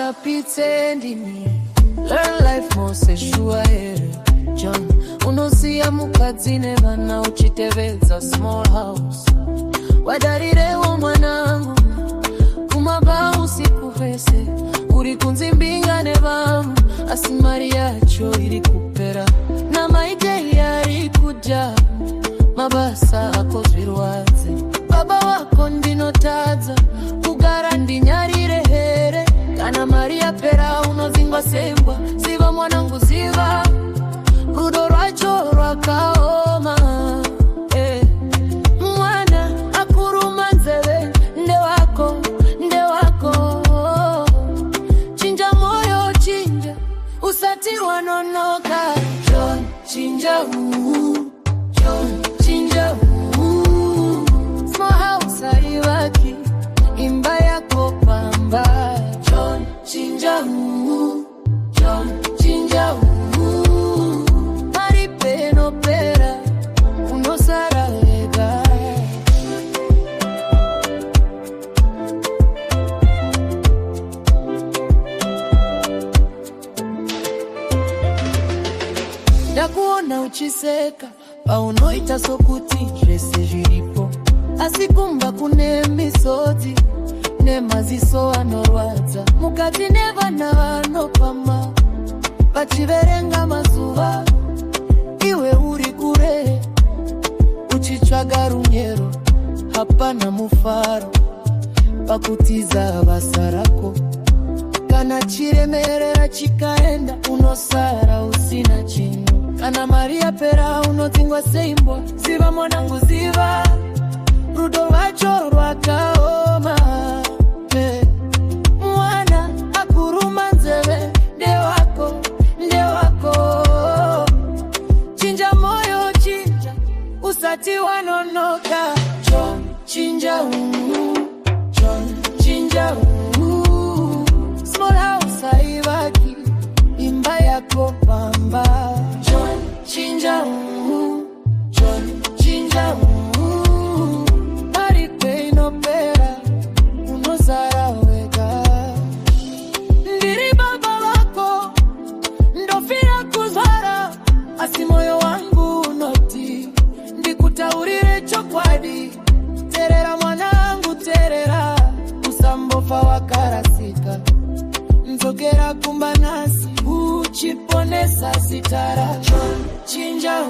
na pitendini. Learn life mose shua here John. Unosia mukadzine vana uchitevedza small house. Wadarirewo mwanangu kumaba usiku vese. Uri kunzimbingane vamu asimari yacho iri kupera. Na maite yari kuja mabasa ako zvirwadze. Baba wako ndinotadza kugara ndinyarire here. Kana mari yapera unozingwa sengwa. Ziva mwanangu ziva rudo rwacho rwakaoma. Mwana akuruma nzeve nde wako chinja moyo chinja usati wanonoka. John chinja John chinja small house haibaki imba yako pamba. John chinja John chinja maripe no pera unosara lega. Ndakuona uchiseka paunoita sokuti zvese zviripo. Asikumba kune misodzi nemaziso anorwadza. Mukati nevana vanopama vachiverenga mazuva. Iwe uri kure uchitsvaga runyero. Hapana mufaro pakutiza basa rako. Kana chiremerera chikaenda unosara usina chinhu. Kana mari yapera unodzingwa seimbwa. Ziva mwanangu ziva rudo rwacho rwakaoma. Mwana akuruma nzeve nde wako chinja moyo chinja usati wanonoka. John chinja John chinja small house haibaki imba yako pamba. John chinja John chinja maripe inopera unosara wega. Ndiri baba wako ndofira kuzara asi moyo wangu unoti. Ndikutaurire chokwadi terera mwanangu terera. Usambofa wakarasika nzogera kumbanasi uchiponesa sitara. John chinja